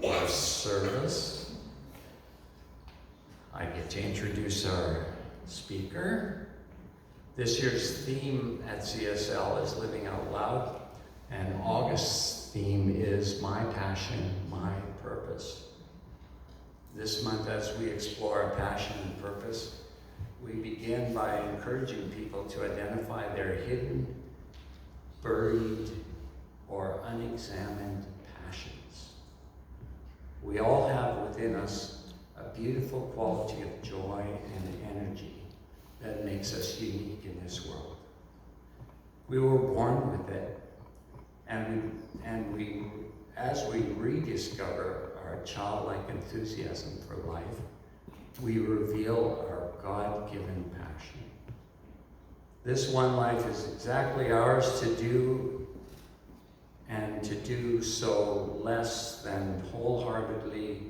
or service. I get to introduce our speaker. This year's theme at CSL is Living Out Loud, and August's theme is My Passion, My Purpose. This month, as we explore our passion and purpose, we begin by encouraging people to identify their hidden, buried, or unexamined passions. We all have within us a beautiful quality of joy and energy that makes us unique in this world. We were born with it, and as we rediscover our childlike enthusiasm for life, we reveal our God-given passion. This one life is exactly ours to do, and to do so less than wholeheartedly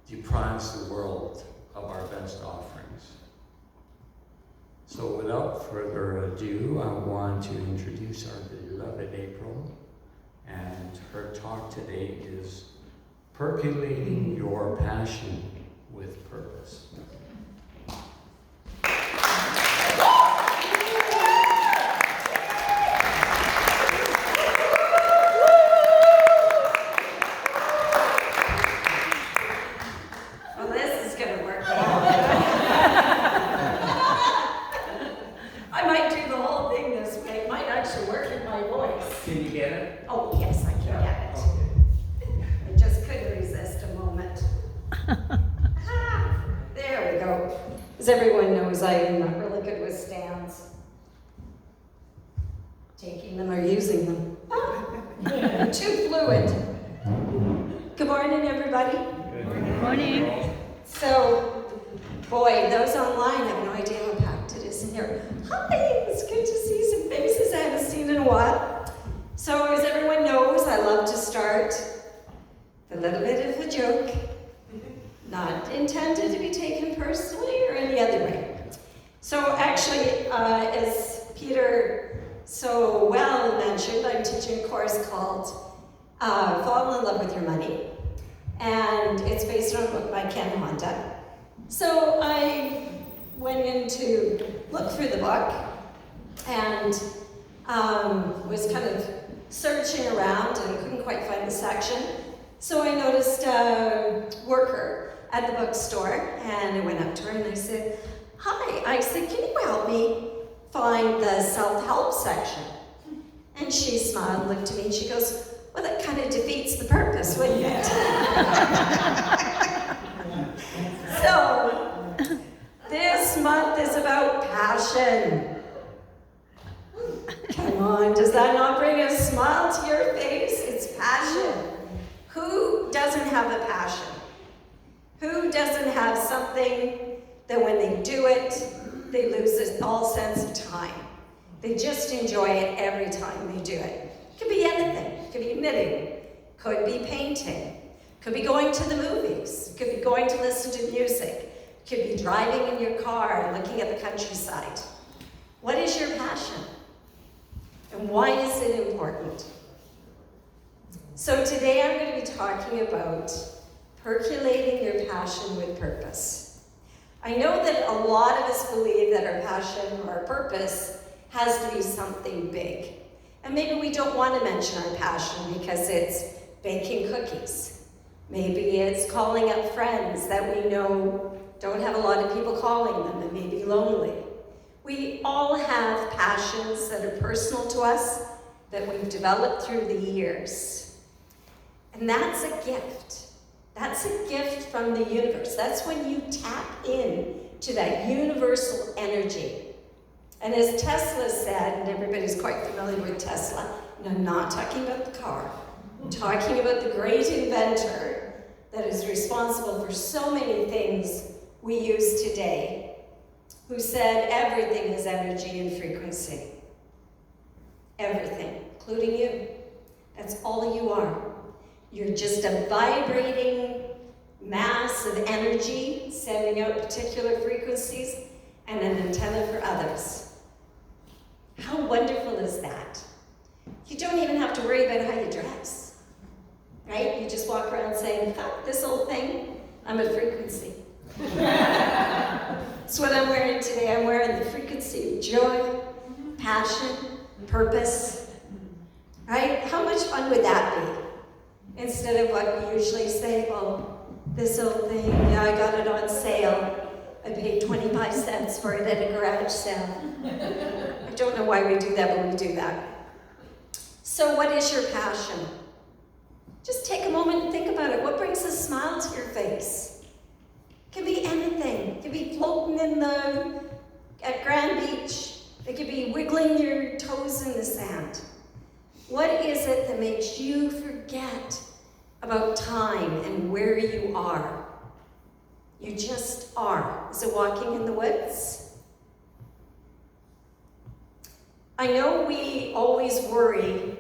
deprives the world of our best offerings. So without further ado, I want to introduce our beloved April, and her talk today is Percolating Your Passion with Purpose. Everyone knows I am not really good with stands. Taking them or using them. I'm too fluid. Good morning, everybody. Good morning. So, boy, those online have no idea how packed it is in here. Hi, it's good to see some faces I haven't seen in a while. So, as everyone knows, I love to start with a little bit of a joke. Not intended to be taken personally or any other way. So actually, as Peter so well mentioned, I'm teaching a course called Fall in Love with Your Money. And it's based on a book by Ken Honda. So I went in to look through the book and was kind of searching around and couldn't quite find the section. So I noticed a worker at the bookstore, and I went up to her and I said, "Hi," I said, "Can you help me find the self-help section?" And she smiled, looked at me, and she goes, "Well, that kind of defeats the purpose, wouldn't it?" So, this month is about passion. Come on, does that not bring a smile to your face? It's passion. Who doesn't have a passion? Who doesn't have something that when they do it, they lose all sense of time? They just enjoy it every time they do it. It could be anything. It could be knitting. Could be painting. Could be going to the movies. Could be going to listen to music. Could be driving in your car and looking at the countryside. What is your passion? And why is it important? So today I'm going to be talking about percolating your passion with purpose. I know that a lot of us believe that our passion or our purpose has to be something big. And maybe we don't want to mention our passion because it's baking cookies. Maybe it's calling up friends that we know don't have a lot of people calling them and may be lonely. We all have passions that are personal to us that we've developed through the years. And that's a gift. That's a gift from the universe. That's when you tap in to that universal energy. And as Tesla said, and everybody's quite familiar with Tesla, and I'm not talking about the car, I'm talking about the great inventor that is responsible for so many things we use today, who said everything is energy and frequency. Everything, including you. That's all you are. You're just a vibrating mass of energy sending out particular frequencies and an antenna for others. How wonderful is that? You don't even have to worry about how you dress. right? You just walk around saying, this old thing, I'm a frequency. That's what I'm wearing today. I'm wearing the frequency of joy, passion, purpose, right? How much fun would that be? Instead of what we usually say, well, this old thing, yeah, I got it on sale. I paid 25 cents for it at a garage sale. I don't know why we do that, but we do that. So what is your passion? Just take a moment and think about it. What brings a smile to your face? It can be anything. It could be floating at Grand Beach. It could be wiggling your toes in the sand. What is it that makes you forget about time and where you are? You just are. Is it walking in the woods? I know we always worry,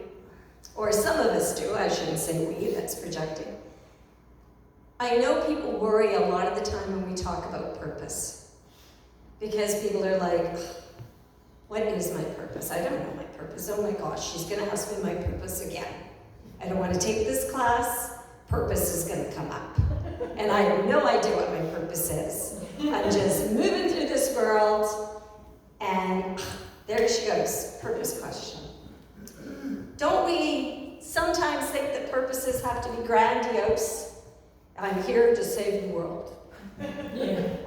or some of us do, I shouldn't say we, that's projecting. I know people worry a lot of the time when we talk about purpose. Because people are like, what is my purpose? I don't know my purpose. Oh my gosh, she's gonna ask me my purpose again. I don't want to take this class. Purpose is gonna come up. And I have no idea what my purpose is. I'm just moving through this world, and there she goes, purpose question. Don't we sometimes think that purposes have to be grandiose? I'm here to save the world.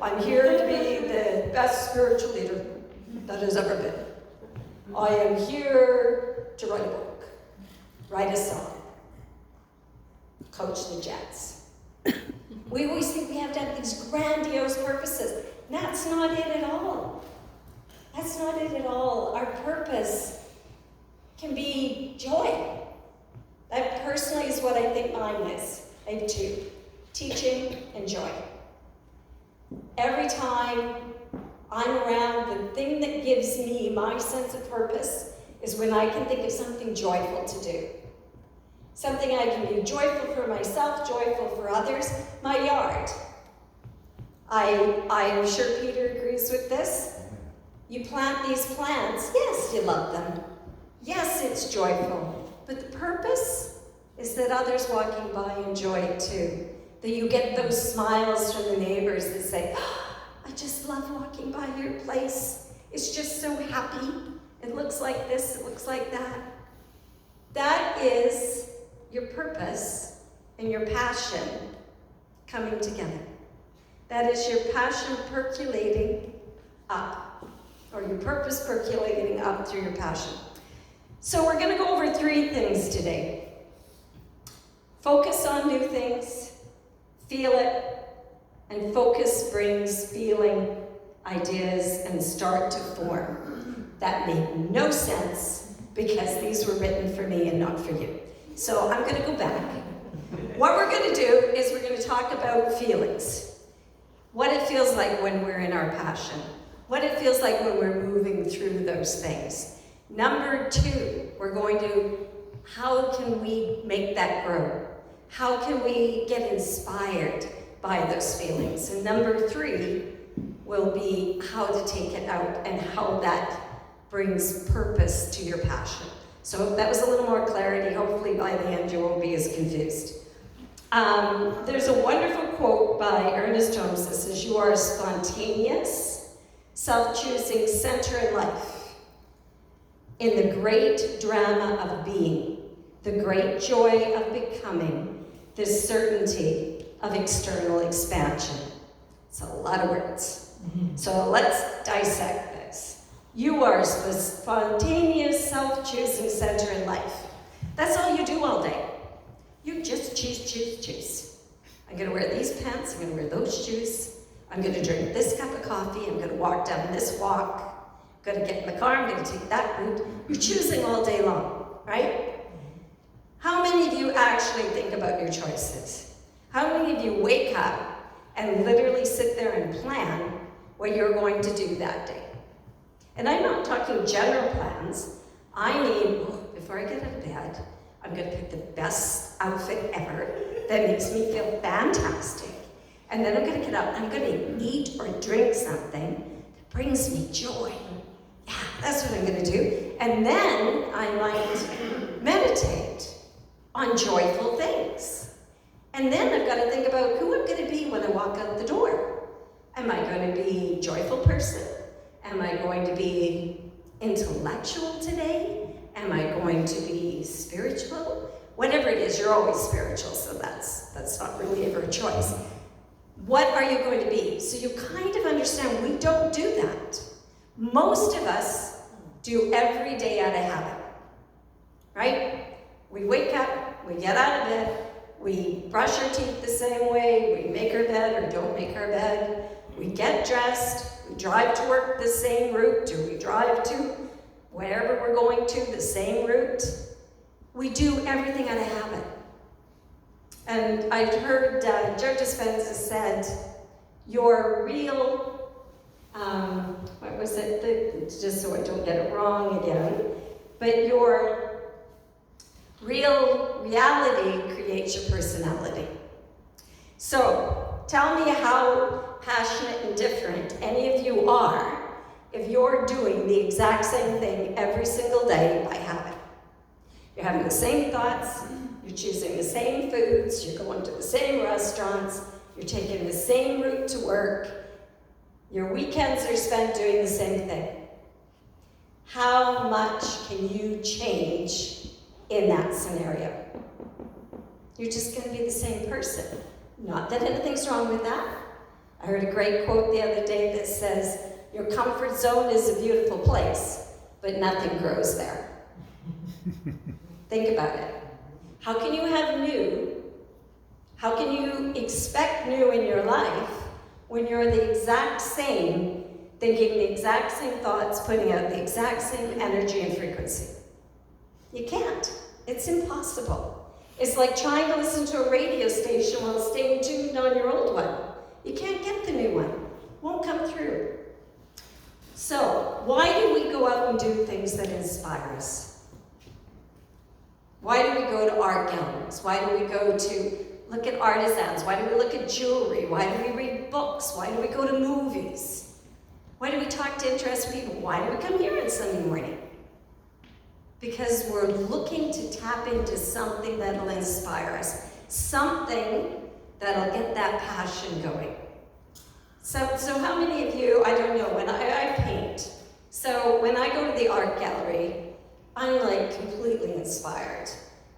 I'm here to be the best spiritual leader that has ever been. I am here to write a book, write a song, coach the Jets. We always think we have to have these grandiose purposes. That's not it at all. That's not it at all. Our purpose can be joy. That personally is what I think mine is. I have two, teaching and joy. Every time I'm around, the thing that gives me my sense of purpose is when I can think of something joyful to do. Something I can be joyful for myself, joyful for others. My yard. I'm sure Peter agrees with this. You plant these plants. Yes, you love them. Yes, it's joyful. But the purpose is that others walking by enjoy it too. That you get those smiles from the neighbors that say, I just love walking by your place. It's just so happy. It looks like this, it looks like that. That is your purpose and your passion coming together. That is your passion percolating up, or your purpose percolating up through your passion. So we're going to go over 3 things today. Focus on new things, feel it, and focus brings feeling, ideas, and start to form. That made no sense because these were written for me and not for you. So I'm going to go back. What we're going to do is we're going to talk about feelings. What it feels like when we're in our passion. What it feels like when we're moving through those things. Number 2, we're going to, how can we make that grow? How can we get inspired by those feelings? And number 3 will be how to take it out and how that brings purpose to your passion. So that was a little more clarity. Hopefully by the end you won't be as confused. There's a wonderful quote by Ernest Jones that says, you are a spontaneous, self-choosing center in life. In the great drama of being, the great joy of becoming, the certainty of external expansion. It's a lot of words. So let's dissect this. You are the spontaneous, self-choosing center in life. That's all you do all day. You just choose. I'm going to wear these pants. I'm going to wear those shoes. I'm going to drink this cup of coffee. I'm going to walk down this walk. I'm going to get in the car. I'm going to take that route. You're choosing all day long, right? How many of you actually think about your choices? How many of you wake up and literally sit there and plan what you're going to do that day? And I'm not talking general plans. I mean, before I get out of bed, I'm going to pick the best outfit ever that makes me feel fantastic. And then I'm going to get up and I'm going to eat or drink something that brings me joy. Yeah, that's what I'm going to do. And then I might meditate. on joyful things. And then I've got to think about who I'm going to be when I walk out the door. Am I going to be a joyful person? Am I going to be intellectual today? Am I going to be spiritual? Whatever it is, you're always spiritual, so that's not really ever a choice. What are you going to be? So you kind of understand we don't do that. Most of us do every day out of habit, right? We wake up, we get out of bed, we brush our teeth the same way, we make our bed or don't make our bed, we get dressed, we drive to work the same route, or we drive to wherever we're going to the same route. We do everything out of habit. And I've heard Joe Dispenza said, your real, what was it, just so I don't get it wrong again, but your real reality creates your personality. So tell me how passionate and different any of you are if you're doing the exact same thing every single day by habit. You're having the same thoughts, you're choosing the same foods, you're going to the same restaurants, you're taking the same route to work, your weekends are spent doing the same thing. How much can you change in that scenario? You're just going to be the same person. Not that anything's wrong with that. I heard a great quote the other day that says, your comfort zone is a beautiful place, but nothing grows there. Think about it. How can you have new? How can you expect new in your life when you're the exact same, thinking the exact same thoughts, putting out the exact same energy and frequency? You can't. It's impossible. It's like trying to listen to a radio station while staying tuned on your old one. You can't get the new one. It won't come through. So, why do we go out and do things that inspire us? Why do we go to art galleries? Why do we go to look at artisans? Why do we look at jewelry? Why do we read books? Why do we go to movies? Why do we talk to interested people? Why do we come here on Sunday morning? Because we're looking to tap into something that'll inspire us, something that'll get that passion going. So how many of you, I don't know, when I paint, so when I go to the art gallery, I'm like completely inspired.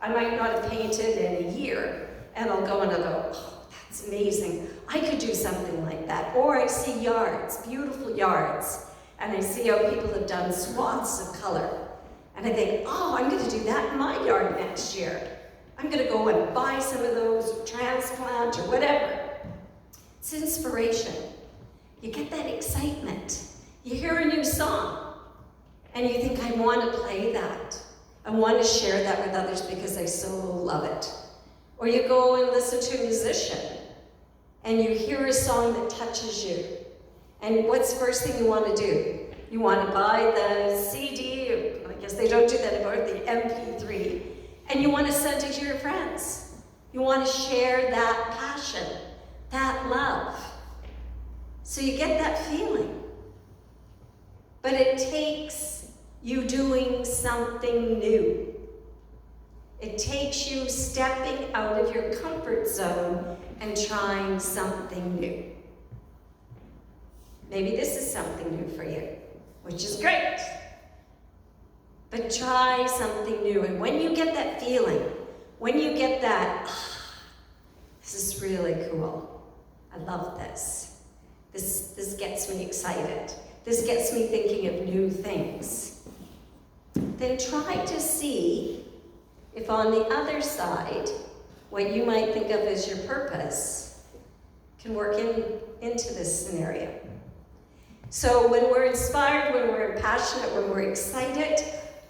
I might not have painted in a year, and I'll go, oh, that's amazing. I could do something like that. Or I see yards, beautiful yards, and I see how people have done swaths of color. And I think, oh, I'm gonna do that in my yard next year. I'm gonna go and buy some of those, or transplant, or whatever. It's inspiration. You get that excitement. You hear a new song, and you think, I want to play that. I want to share that with others because I so love it. Or you go and listen to a musician, and you hear a song that touches you. And what's the first thing you want to do? You want to buy the CD, or I guess they don't do that anymore, the MP3, and you want to send it to your friends. You want to share that passion, that love. So you get that feeling. But it takes you doing something new. It takes you stepping out of your comfort zone and trying something new. Maybe this is something new for you, which is great. But try something new. And when you get that feeling, when you get that, this is really cool. I love this. This gets me excited. This gets me thinking of new things. Then try to see if on the other side, what you might think of as your purpose can work into this scenario. So when we're inspired, when we're passionate, when we're excited,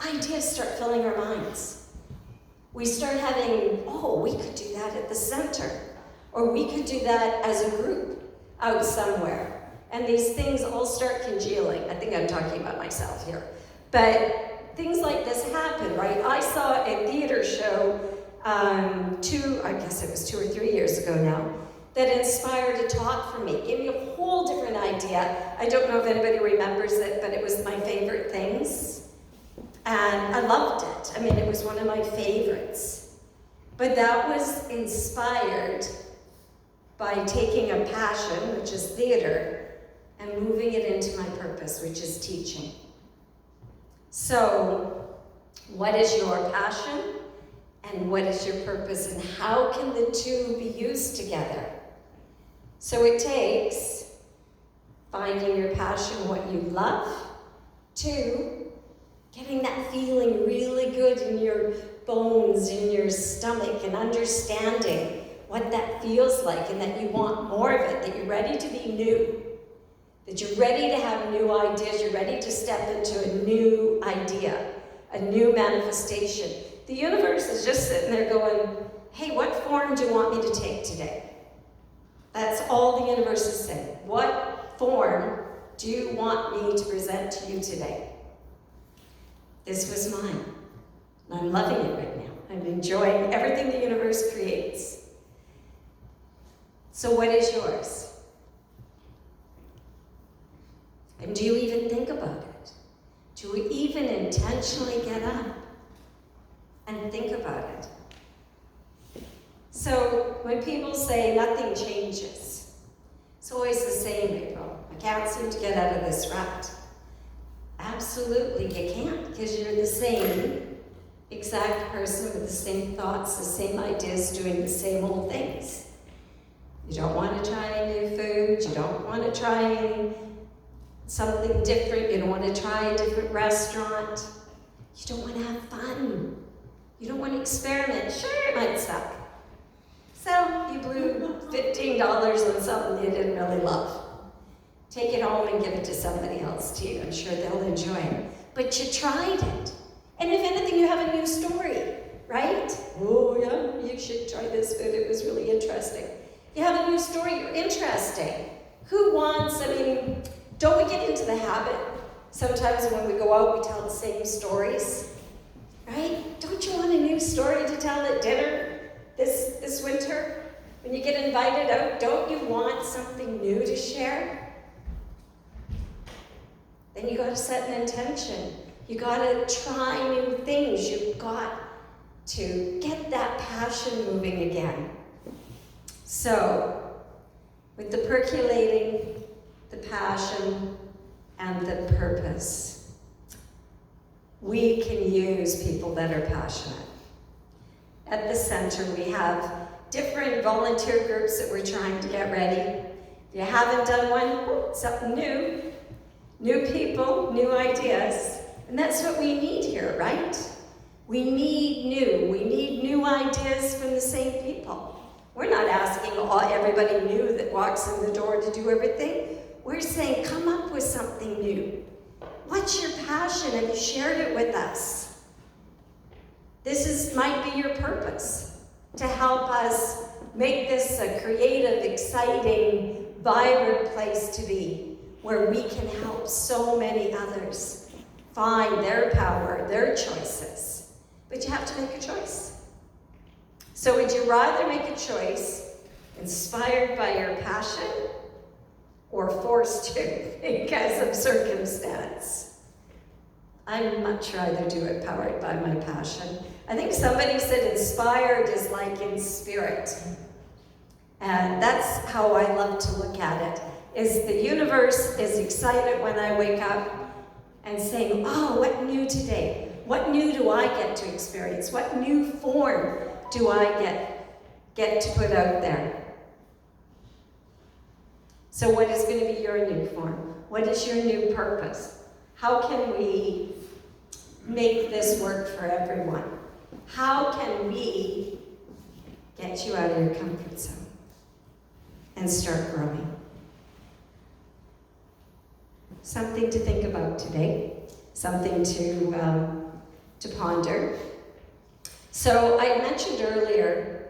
ideas start filling our minds. We start having, oh, we could do that at the center, or we could do that as a group out somewhere. And these things all start congealing. I think I'm talking about myself here. But things like this happen, right? I saw a theater show I guess it was 2 or 3 years ago now, that inspired a talk for me. Gave me a whole different idea. I don't know if anybody remembers it, but it was My Favorite Things. And I loved it. I mean, it was one of my favorites. But that was inspired by taking a passion, which is theater, and moving it into my purpose, which is teaching. So, what is your passion? And what is your purpose? And how can the two be used together? So it takes finding your passion, what you love, to getting that feeling really good in your bones, in your stomach, and understanding what that feels like and that you want more of it, that you're ready to be new, that you're ready to have new ideas, you're ready to step into a new idea, a new manifestation. The universe is just sitting there going, hey, what form do you want me to take today? That's all the universe is saying. What form do you want me to present to you today? This was mine. And I'm loving it right now. I'm enjoying everything the universe creates. So what is yours? And do you even think about it? Do we even intentionally get up and think about it? So when people say nothing changes, it's always the same, April. I can't seem to get out of this rut. Absolutely, you can't, because you're the same exact person with the same thoughts, the same ideas, doing the same old things. You don't want to try new food, you don't want to try something different, you don't want to try a different restaurant, you don't want to have fun, you don't want to experiment. Sure, it might suck. So you blew $15 on something you didn't really love. Take it home and give it to somebody else too. I'm sure they'll enjoy it. But you tried it. And if anything, you have a new story, right? Oh yeah, you should try this food, it was really interesting. You have a new story, you're interesting. Who wants, don't we get into the habit, sometimes when we go out, we tell the same stories, right? Don't you want a new story to tell at dinner this winter? When you get invited out, don't you want something new to share? Then you gotta set an intention. You gotta try new things. You've got to get that passion moving again. So, with the percolating, the passion, and the purpose, we can use people that are passionate. At the center, we have different volunteer groups that we're trying to get ready. If you haven't done one, something new. New people, new ideas. And that's what we need here, right? We need new ideas from the same people. We're not asking everybody new that walks in the door to do everything. We're saying, come up with something new. What's your passion? Have you shared it with us? This might be your purpose, to help us make this a creative, exciting, vibrant place to be, where we can help so many others find their power, their choices. But you have to make a choice. So would you rather make a choice inspired by your passion or forced to because of circumstance? I'd much rather do it powered by my passion. I think somebody said inspired is like in spirit. And that's how I love to look at it, is the universe is excited when I wake up and saying, oh, what new today? What new do I get to experience? What new form do I get to put out there? So what is going to be your new form? What is your new purpose? How can we make this work for everyone? How can we get you out of your comfort zone and start growing? Something to think about today, something to ponder. So I mentioned earlier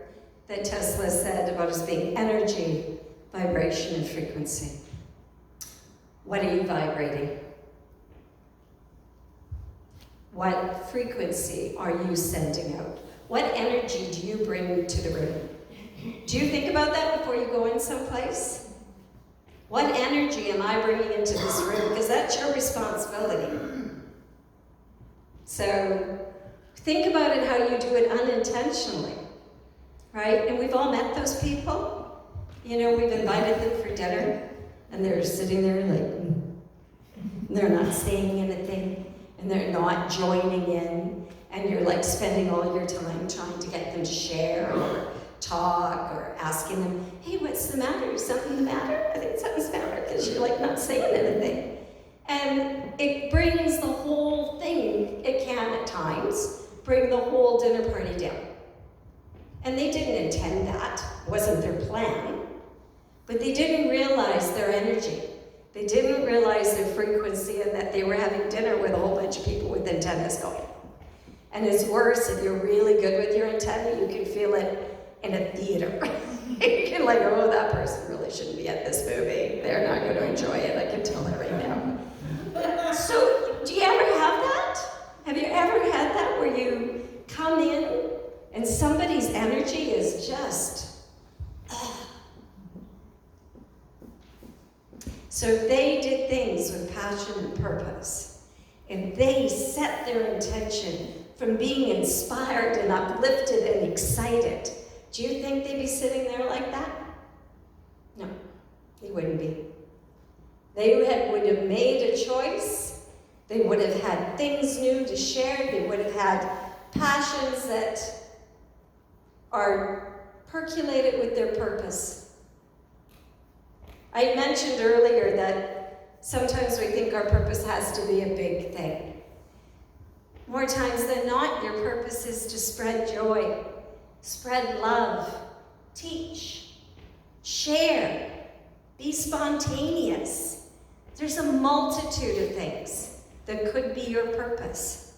that Tesla said about us being energy, vibration, and frequency. What are you vibrating? What frequency are you sending out? What energy do you bring to the room? Do you think about that before you go in someplace? What energy am I bringing into this room? Because that's your responsibility. So think about it how you do it unintentionally. right? And we've all met those people. You know, we've invited them for dinner, and they're sitting there like, they're not saying anything, and they're not joining in, and you're like spending all your time trying to get them to share or talk or asking them, hey, what's the matter? Is something the matter? I think something's the matter, because you're like not saying anything. And it brings the whole thing, it can at times, bring the whole dinner party down. And they didn't intend that, it wasn't their plan, but they didn't realize their energy. They didn't realize their frequency and that they were having dinner with a whole bunch of people with antennas going. And it's worse if you're really good with your antenna, you can feel it in a theater. You can like, oh, that person really shouldn't be at this movie. They're not going to enjoy it, I can tell that right now. So, do you ever have that? Have you ever had that where you come in and somebody's energy is just, So if they did things with passion and purpose, if they set their intention from being inspired and uplifted and excited, do you think they'd be sitting there like that? No, they wouldn't be. They would have made a choice. They would have had things new to share. They would have had passions that are percolated with their purpose. I mentioned earlier that sometimes we think our purpose has to be a big thing. More times than not, your purpose is to spread joy, spread love, teach, share, be spontaneous. There's a multitude of things that could be your purpose.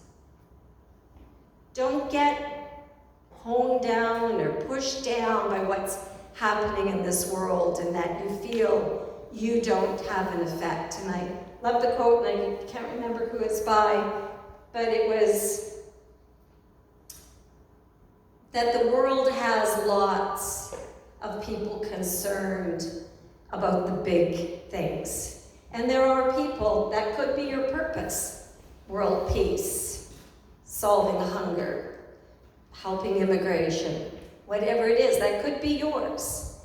Don't get honed down or pushed down by what's happening in this world and that you feel you don't have an effect. And I love the quote, and I can't remember who it's by, but it was that the world has lots of people concerned about the big things. And there are people that could be your purpose. World peace, solving hunger, helping immigration, whatever it is, that could be yours.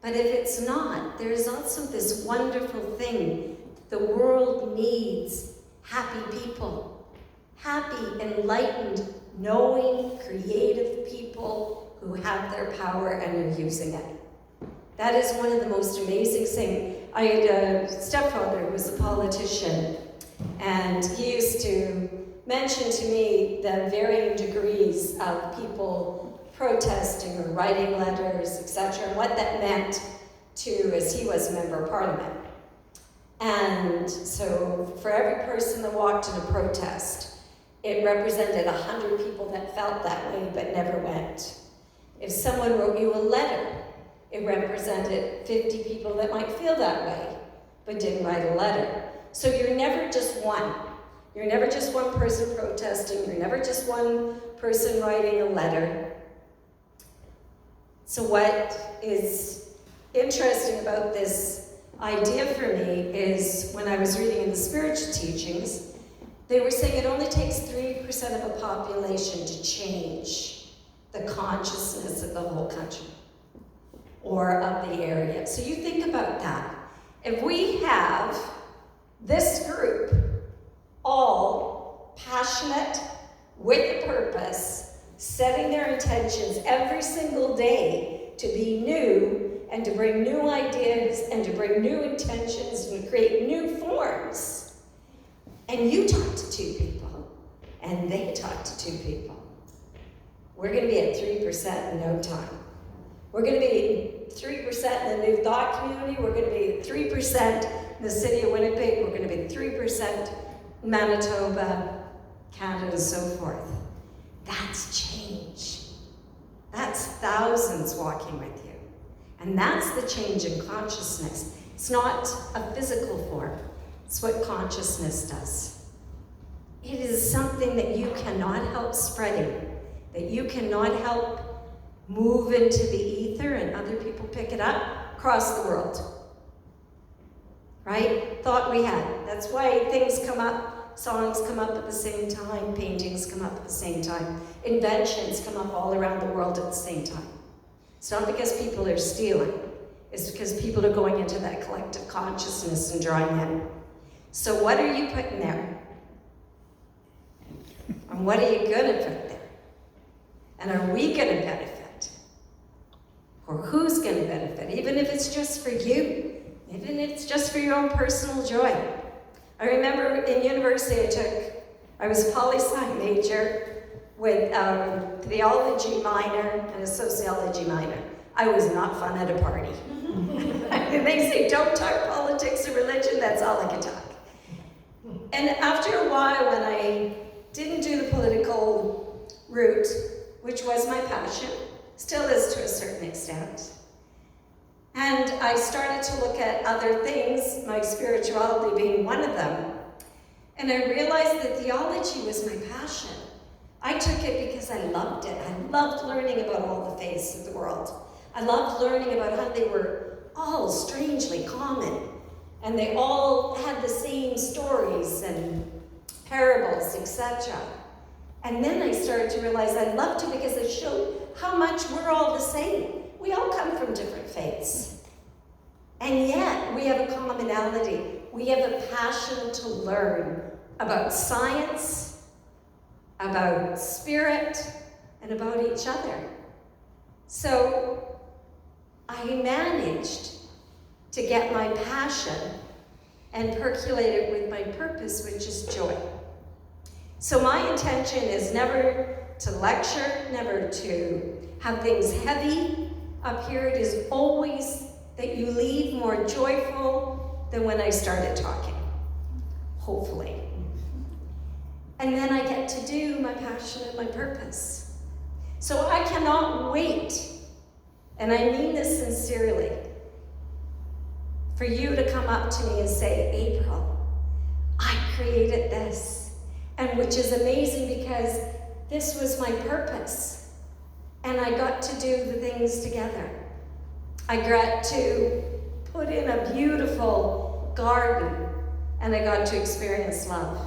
But if it's not, there's also this wonderful thing. The world needs happy people. Happy, enlightened, knowing, creative people who have their power and are using it. That is one of the most amazing things. I had a stepfather who was a politician, and he used to mention to me the varying degrees of people protesting or writing letters, etc., and what that meant to, as he was a member of parliament. And so for every person that walked in a protest, it represented 100 people that felt that way but never went. If someone wrote you a letter, it represented 50 people that might feel that way but didn't write a letter. So you're never just one. You're never just one person protesting. You're never just one person writing a letter. So what is interesting about this idea for me is when I was reading in the spiritual teachings, they were saying it only takes 3% of a population to change the consciousness of the whole country or of the area. So you think about that. If we have this group all passionate with a purpose, setting their intentions every single day to be new and to bring new ideas and to bring new intentions and create new forms. And you talk to 2 people and they talk to 2 people. We're going to be at 3% in no time. We're going to be 3% in the New Thought community. We're going to be 3% in the city of Winnipeg. We're going to be 3% Manitoba, Canada, and so forth. That's change. That's thousands walking with you. And that's the change in consciousness. It's not a physical form. It's what consciousness does. It is something that you cannot help spreading, that you cannot help move into the ether and other people pick it up across the world. Right? Thought we had. That's why things come up, songs come up at the same time, paintings come up at the same time, inventions come up all around the world at the same time. It's not because people are stealing. It's because people are going into that collective consciousness and drawing in. So what are you putting there? And what are you going to put there? And are we going to benefit? Or who's going to benefit? Even if it's just for you. Even if it's just for your own personal joy. I remember in university I was a poli-sci major with a theology minor and a sociology minor. I was not fun at a party. They say, don't talk politics or religion, that's all I could talk. And after a while, when I didn't do the political route, which was my passion, still is to a certain extent, and I started to look at other things, my spirituality being one of them, and I realized that theology was my passion. I took it because I loved it. I loved learning about all the faiths of the world. I loved learning about how they were all strangely common, and they all had the same stories and parables, etc. And then I started to realize I loved it because it showed how much we're all the same. We all come from different faiths. And yet, we have a commonality. We have a passion to learn about science, about spirit, and about each other. So, I managed to get my passion and percolate it with my purpose, which is joy. So my intention is never to lecture, never to have things heavy up here. It is always that you leave more joyful than when I started talking, hopefully. And then I get to do my passion and my purpose. So I cannot wait, and I mean this sincerely, for you to come up to me and say, April, I created this. And which is amazing because this was my purpose. And I got to do the things together. I got to put in a beautiful garden, and I got to experience love.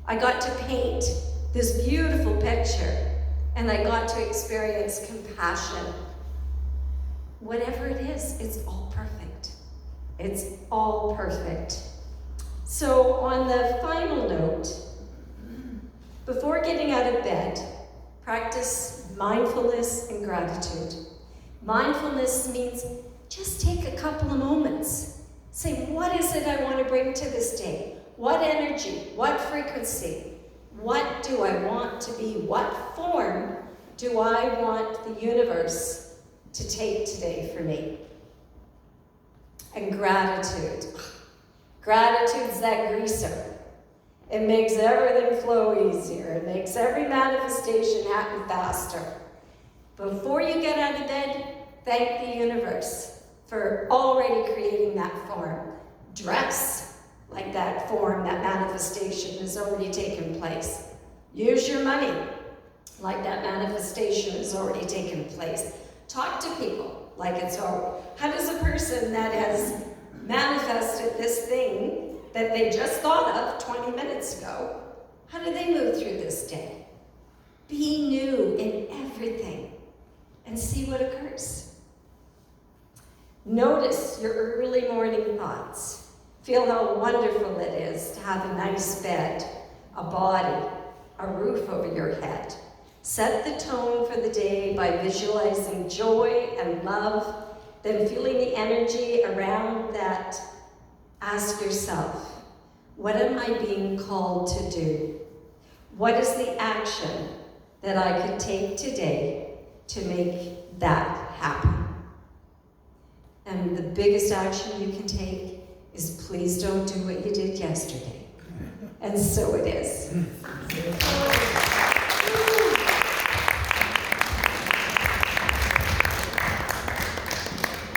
I got to paint this beautiful picture, and I got to experience compassion. Whatever it is, it's all perfect. It's all perfect. So on the final note, before getting out of bed, practice mindfulness and gratitude. Mindfulness means just take a couple of moments. Say, what is it I want to bring to this day? What energy? What frequency? What do I want to be? What form do I want the universe to take today for me? And gratitude. Gratitude's that greaser. It makes everything flow easier. It makes every manifestation happen faster. Before you get out of bed, thank the universe for already creating that form. Dress like that form, that manifestation has already taken place. Use your money like that manifestation has already taken place. Talk to people like it's already. How does a person that has manifested this thing that they just thought of 20 minutes ago, how do they move through this day? Be new in everything and see what occurs. Notice your early morning thoughts. Feel how wonderful it is to have a nice bed, a body, a roof over your head. Set the tone for the day by visualizing joy and love, then feeling the energy around that. Ask yourself, what am I being called to do? What is the action that I could take today to make that happen? And the biggest action you can take is please don't do what you did yesterday. And so it is.